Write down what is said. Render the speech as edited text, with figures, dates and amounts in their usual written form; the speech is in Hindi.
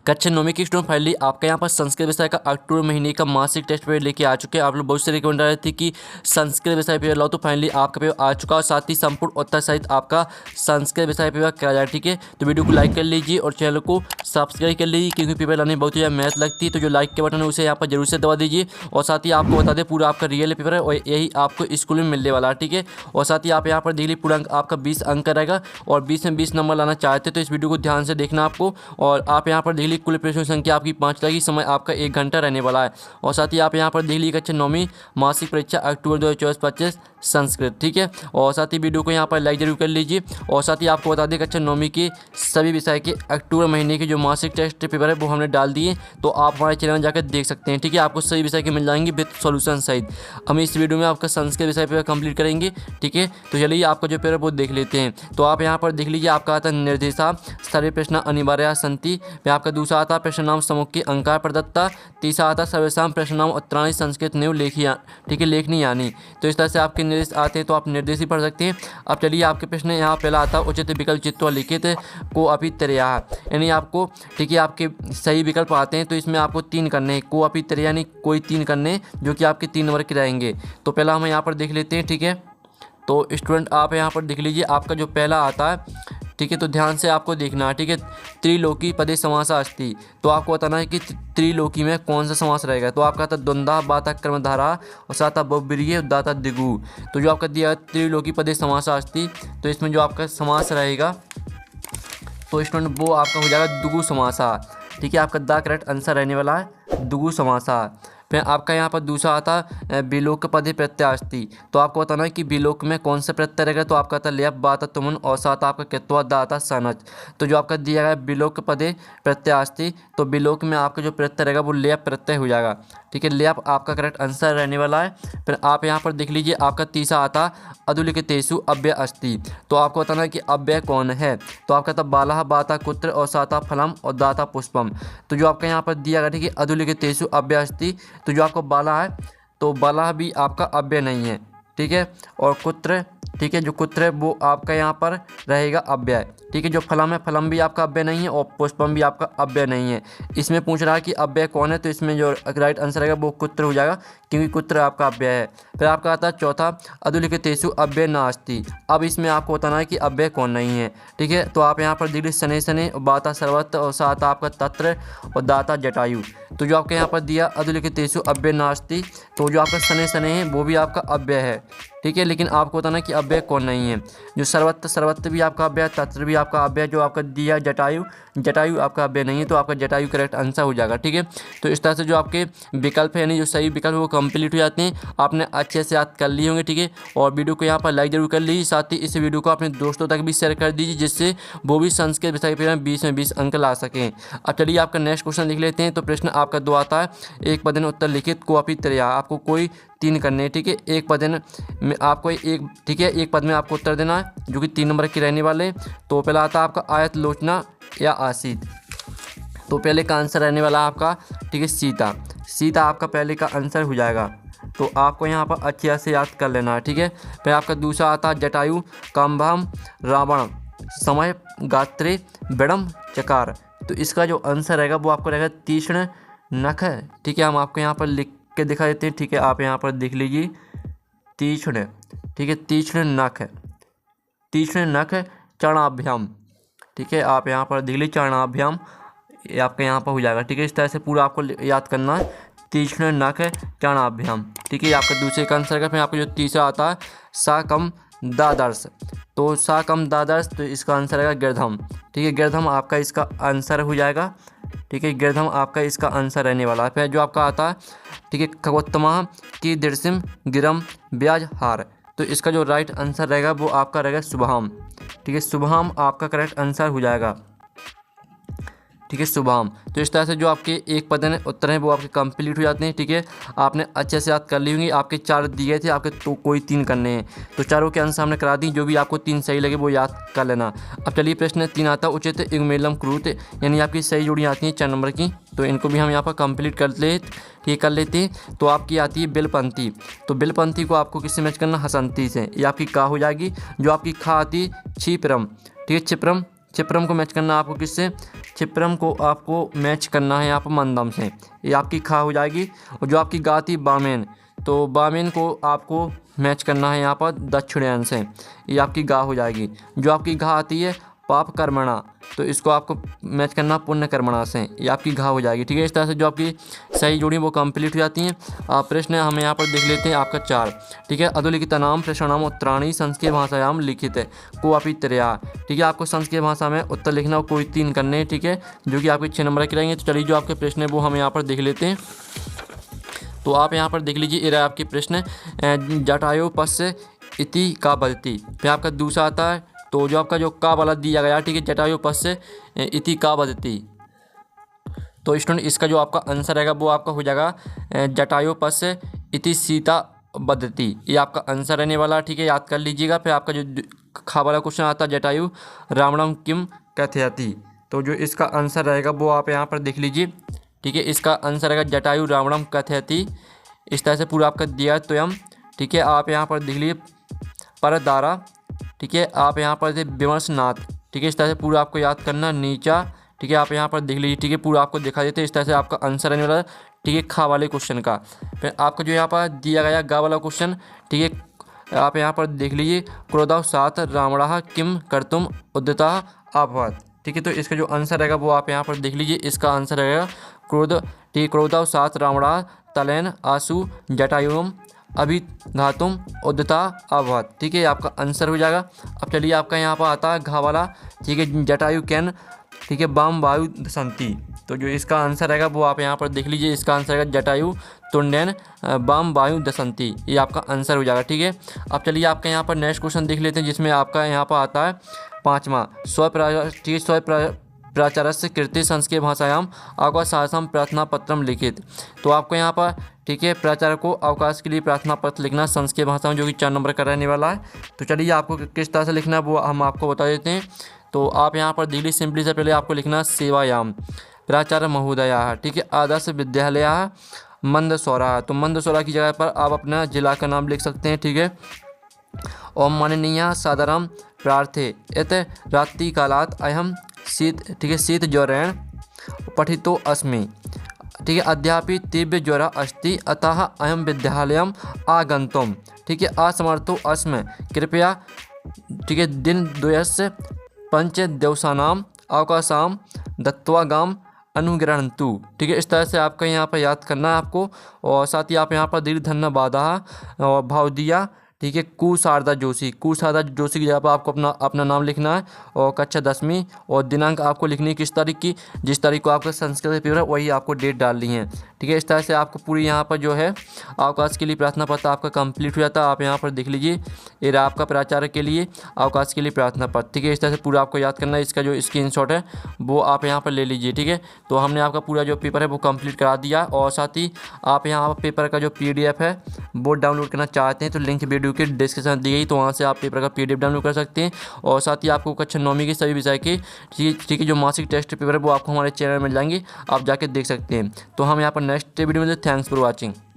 कक्षा 9वीं की स्टूडेंट फाइनली आपका यहाँ पर संस्कृत विषय का अक्टूबर महीने का मासिक टेस्ट पेपर लेके आ चुके हैं। आप लोग बहुत से रिकमेंड रहे थे कि संस्कृत विषय पेपर लाओ, तो फाइनली आपका पेपर आ चुका और साथ ही संपूर्ण उत्तर सहित आपका संस्कृत विषय पेपर करा जाए। ठीक है, तो वीडियो को लाइक कर लीजिए और चैनल को सब्सक्राइब कर लीजिए, क्योंकि पेपर लाने में बहुत ही ज़्यादा मेहनत लगती है। तो जो लाइक के बटन है उसे यहाँ पर जरूर से दबा दीजिए और साथ ही आपको बता दें पूरा आपका रियल पेपर है और यही आपको स्कूल में मिलने वाला है। ठीक है, और साथ ही आप यहाँ पर देख लीजिए पूरा अंक आपका 20 अंक का रहेगा और 20 में 20 नंबर लाना चाहते तो इस वीडियो को ध्यान से देखना आपको। और आप यहाँ पर देख लीजिए कुल प्रश्नों की संख्या आपकी 5 रहेगी, समय आपका 1 घंटा रहने वाला है। और साथ ही आप यहाँ पर देख लीजिए कक्षा 9वीं मासिक परीक्षा अक्टूबर 2024-25 संस्कृत। ठीक है, और साथ ही वीडियो को यहाँ पर लाइक जरूर कर लीजिए और साथ ही आपको बता दें कक्षा 9वीं के सभी विषय के अक्टूबर महीने के जो मासिक टेस्ट पेपर है वो हमने डाल दिए, तो आप हमारे चैनल में जाकर देख सकते हैं। ठीक है, आपको सभी विषय के मिल जाएंगे विद सॉल्यूशन सहित। हम इस वीडियो में आपका संस्कृत विषय पेपर कंप्लीट करेंगे। ठीक है, तो चलिए आपका जो पेपर वो देख लेते हैं। तो आप यहाँ पर देख लीजिए आपका आता है निर्देशा सर्वे प्रश्न अनिवार्य संति, फिर आपका दूसरा आता है प्रश्न नाम समुख्य अंकार प्रदत्ता, तीसरा आता है सर्वेशम प्रश्न नाम उत्तराणी संस्कृत न्यू लेखिया। ठीक है, लेखनी यानी, तो इस तरह से आपके निर्देश आते हैं, तो आप निर्देश ही पढ़ सकते हैं। अब चलिए आपके प्रश्न यहाँ पहला आता है उचित विकल्प चित्वा लिखित को अपि तरया, यानी आपको ठीक है आपके सही विकल्प आते हैं, तो इसमें आपको 3 करने हैं, को अपि तरया यानी कोई 3 करने जो कि आपके 3 नंबर के रहेंगे। तो पहला हम यहाँ पर देख लेते हैं। ठीक है, तो स्टूडेंट आप यहाँ पर देख लीजिए आपका जो पहला आता है, ठीक है, तो ध्यान से आपको देखना है। ठीक है, त्रिलोकी पदे समासा अस्ति, तो आपको बताना है कि त्रिलोकी में कौन सा समास रहेगा। तो आपका था द्वंद्वा बाता कर्मधारा और साथ बहुब्रीहि उदाता दिगु। तो जो आपका दिया त्रिलोकी पदे समासा अस्ति, तो इसमें जो आपका समास रहेगा तो स्टूडेंट वो आपका हो जाएगा दुगु समासा। ठीक है, आपका द करेक्ट आंसर रहने वाला है दुगु समासा। फिर आपका यहाँ पर दूसरा आता है बिलोक पदे प्रत्यय अस्ति, तो आपको बताना है कि बिलोक में कौन सा प्रत्यय रहेगा। तो आपका आता लेप बाता तुमन और साथ आपका कृत्वा दाता सनच। तो जो आपका दिया गया बिलोक पदे प्रत्यय अस्ति, तो बिलोक में आपका जो प्रत्यय रहेगा वो लेप प्रत्यय हो जाएगा। ठीक है, लेप आपका करेक्ट आंसर रहने वाला है। फिर आप यहाँ पर देख लीजिए आपका तीसरा आता अधुलिखितेषु अव्यय अस्ति, तो आपको बताना है कि अव्यय कौन है। तो आपका था बालः बाता कुत्र और साता फलम और दाता पुष्पम। तो जो आपका यहाँ पर दिया गया ठीक है अधुलिखितेषु अव्यय अस्ति, तो जो आपको बाला है तो बाला भी आपका अव्यय नहीं है। ठीक है, और कुत्र, ठीक है, जो कुत्र है वो आपका यहाँ पर रहेगा अव्यय। ठीक है, जो फलम है फलम भी आपका अव्यय नहीं है और पुष्पम भी आपका अव्यय नहीं है। इसमें पूछ रहा है कि अव्यय कौन है, तो इसमें जो राइट आंसर रहेगा वो कुत्र हो जाएगा, क्योंकि कुत्र आपका अव्यय है। फिर आपका आता है चौथा अधुलिखितेषु अव्यय नास्ति। अब इसमें आपको बताना है कि अव्यय कौन नहीं है। ठीक है, तो आप यहाँ पर दिल्ली शनि शनि बाता सर्वत्र और साथ आपका तत्र और दाता जटायु। तो जो आपके यहाँ पर दिया अधुलिखितेषु अव्यय नास्ति, तो जो आपका शनि शनि है वो भी आपका अव्यय है। ठीक है, लेकिन आपको बताना कि अव्यय कौन नहीं है। जो सर्वत्र सर्वत्र भी आपका अव्यय, तत्र भी आपका अव्यय, जो आपका दिया जटायु जटायु आपका अव्यय नहीं है, तो आपका जटायु करेक्ट आंसर हो जाएगा। ठीक है, तो इस तरह से जो आपके विकल्प है यानी जो सही विकल्प वो कंप्लीट हो जाते हैं। आपने अच्छे से याद कर लिए होंगे। ठीक है, और वीडियो को यहाँ पर लाइक जरूर कर लीजिए, साथ ही इस वीडियो को अपने दोस्तों तक भी शेयर कर दीजिए, जिससे वो भी संस्कृत विषय पे 20 में 20 अंक ला सकें। अब चलिए आपका नेक्स्ट क्वेश्चन लिख लेते हैं। तो प्रश्न आपका 2 आता है एक पद ने उत्तर लिखित को अपि तरया, आपको कोई 3 करने हैं। ठीक है, एक पद में आपको एक, ठीक है, एक पद में आपको उत्तर देना है जो कि 3 नंबर के रहने वाले। तो पहला आता है आपका आयत लोचना या आसित, तो पहले का आंसर रहने वाला आपका ठीक है सीता। सीता आपका पहले का आंसर हो जाएगा, तो आपको यहाँ पर अच्छे से याद कर लेना है। ठीक है, फिर आपका दूसरा आता है जटायु काम्भम रावण समय गात्रे बिड़म चकार, तो इसका जो आंसर रहेगा वो आपको रहेगा तीक्ष्ण नख है। ठीक है, हम आपको यहाँ पर लिख के दिखा देते हैं। ठीक है, आप यहाँ पर देख लीजिए तीक्ष्ण, ठीक है, तीक्ष्ण नख है, तीक्ष्ण नख चरणाभ्याम। ठीक है, आप यहाँ पर देख लीजिए चरणाभ्याम, ये आपका यहाँ पर हो जाएगा। ठीक है, इस तरह से पूरा आपको याद करना है तीक्ष्ण नख चरणाभ्याम। ठीक है, आपका दूसरे का आंसर का। फिर आपका जो तीसरा आता है सा कम दादर्श, तो सा कम दादर्श, तो इसका आंसर आएगा गिरधम। ठीक है, गिरधम आपका इसका आंसर हो जाएगा। ठीक है, गिरधम आपका इसका आंसर रहने वाला है। फिर जो आपका आता है ठीक है खगोत्तमा की दृश्यम गिरम ब्याज हार, तो इसका जो राइट आंसर रहेगा वो आपका रहेगा शुभम। ठीक है, शुभम आपका करेक्ट आंसर हो जाएगा। ठीक है, शुभम। तो इस तरह से जो आपके एक पद हैं उत्तर हैं वो आपके कंप्लीट हो जाते हैं। ठीक है, आपने अच्छे से याद कर ली होंगी। आपके 4 दिए थे, आपके तो कोई 3 करने हैं, तो चारों के आंसर हमने करा दी। जो भी आपको 3 सही लगे वो याद कर लेना। अब चलिए प्रश्न 3 आता है उचित युग्मेलम क्रूत, यानी आपकी सही जोड़ी आती हैं 4 नंबर की, तो इनको भी हम यहाँ पर कंप्लीट कर लेते हैं। तो आपकी आती है बिलपंथी, तो बिलपंथी को आपको किससे मैच करना, हसंती से, ये आपकी का हो जाएगी। जो आपकी खा आती है छिप्रम, ठीक है, छिप्रम, छिप्रम को मैच करना आपको किससे, क्षिप्रम को आपको मैच करना है यहाँ पर मंदम से, ये आपकी खा हो जाएगी। और जो आपकी गा थी बामेन, तो बामेन को आपको मैच करना है यहाँ पर दक्षिणायन से, ये आपकी गा हो जाएगी। जो आपकी घा आती है पाप कर्मणा, तो इसको आपको मैच करना पुण्य कर्मणा से, ये आपकी घा हो जाएगी। ठीक है, इस तरह से जो आपकी सही जोड़ी वो कंप्लीट हो जाती हैं। प्रश्न हम यहाँ पर देख लेते हैं आपका 4। ठीक है, अधोलिखितानाम प्रश्नानाम उत्तराणी संस्कृत भाषायाम लिखित को अपी त्रया। ठीक है, आपको संस्कृत भाषा में उत्तर लिखना और कोई 3 करने हैं। ठीक है, जो कि आपके 6 नंबर के रहेंगे। तो चलिए जो आपके प्रश्न है वो हम यहाँ पर देख लेते हैं। तो आप यहाँ पर देख लीजिए, ये रहा आपके प्रश्न, जटायु पश्य इति का बदती। फिर आपका दूसरा आता है, तो जो आपका जो का वाला दिया गया, ठीक है, जटायु पश्य इति का बदती। तो स्टूडेंट इसका जो आपका आंसर रहेगा वो आपका हो जाएगा जटायु पश्य इति सीता बदती, ये आपका आंसर रहने वाला। ठीक है, याद कर लीजिएगा। फिर आपका जो खा वाला क्वेश्चन आता है, जटायु रावणम किम कथयति। तो जो इसका आंसर रहेगा वो आप यहाँ पर देख लीजिए। ठीक है, इसका आंसर रहेगा जटायु रावणम कथयति। इस तरह से पूरा आपका दिया त्वयम। ठीक है, आप यहाँ पर देख लीजिए परदारा। ठीक है, आप यहाँ पर विमर्शनाथ। ठीक है, इस तरह से पूरा आपको याद करना नीचा। ठीक है, आप यहाँ पर देख लीजिए। ठीक है, पूरा आपको दिखा देते हैं। इस तरह से आपका आंसर रहने वाला। ठीक है, खा वाले क्वेश्चन का। फिर आपको जो यहाँ पर दिया गया गा वाला क्वेश्चन, ठीक है, आप यहाँ पर देख लीजिए क्रोधावसात रावणः किम कर्तुम उद्यतः अभवत्। ठीक है, तो इसका जो आंसर रहेगा वो आप यहाँ पर देख लीजिए। इसका आंसर रहेगा ठीक है, क्रोधावसात रावणः तलेन आसु जटायुम अभिघातुम उद्यता अभवत्। ठीक है, आपका आंसर हो जाएगा। अब चलिए आपका यहाँ पर आता है घा वाला। ठीक है, जटायु कैन, ठीक है, वाम वायु दशंती। तो जो इसका आंसर रहेगा वो आप यहाँ पर देख लीजिए। इसका आंसर रहेगा जटायु तुंडेन वाम वायु दशंती, ये आपका आंसर हो जाएगा। ठीक है, अब चलिए आपका यहाँ पर नेक्स्ट क्वेश्चन देख लेते हैं, जिसमें आपका यहाँ पर आता है 5वां स्वप्राचार्य कृति संस्कृत भाषायाम अवकाश शासम प्रार्थना पत्रम लिखित। तो आपको यहाँ पर, ठीक है, प्राचार्य को अवकाश के लिए प्रार्थना पत्र लिखना संस्कृत भाषा में, जो कि 4 नंबर का रहने वाला है। तो चलिए आपको किस तरह से लिखना है वो हम आपको बता देते हैं। तो आप यहाँ पर दिल्ली सिंपली से पहले आपको लिखना सेवायाम प्राचार्य महोदया। ठीक है, आदर्श विद्यालय मंदसौरा। तो मंदसौरा की जगह पर आप अपना जिला का नाम लिख सकते हैं। ठीक है, ओम माननीय सादरम प्रार्थे यत रात्रि कालात अहम शीत, ठीक है, शीत ज्वरेण पठितो अस्मि। ठीक है, अद्यापि तीव्र ज्वर अस्ति अतः अहम विद्यालयम आगंतुम, ठीक है, असमर्थो अस्मि। कृपया, ठीक है, दिन द्वयस्य पंचदिवसानाम अवकाशाम दत्त्वा गाम अनुगृह्णन्तु। ठीक है, इस तरह से आपका यहाँ पर याद करना है आपको। और साथ ही आप यहाँ पर दीर्घ धन्यवाद और भाव दिया। ठीक है, कुशारदा जोशी की जगह पर आपको अपना नाम लिखना है। और कक्षा 10वीं और दिनांक आपको लिखनी है किस तारीख की, जिस तारीख को आपका संस्कृत पेपर है वही आपको डेट डालनी है। ठीक है, इस तरह से आपको पूरी यहाँ पर जो है अवकाश के लिए प्रार्थना पत्र आपका कंप्लीट हो जाता है। आप यहाँ पर देख लीजिए, ये रहा आपका प्राचार्य के लिए अवकाश के लिए प्रार्थना पत्र। ठीक है, इस तरह से पूरा आपको याद करना है। इसका जो स्क्रीनशॉट है वो आप यहाँ पर ले लीजिए। ठीक है, तो हमने आपका पूरा जो पेपर है वो कंप्लीट करा दिया। और साथ ही आप यहाँ पर पेपर का जो PDF है वो डाउनलोड करना चाहते हैं तो लिंक वीडियो के डिस्क्रिप्शन दी गई, तो वहाँ से आप पेपर का PDF डाउनलोड कर सकते हैं। और साथ ही आपको कक्षा 9वीं के सभी विषय के, ठीक है, जो मासिक टेस्ट पेपर है वो आपको हमारे चैनल में मिल जाएंगे, आप जाके देख सकते हैं। तो हम यहाँ पर नेक्स्ट वीडियो में। Thanks for watching.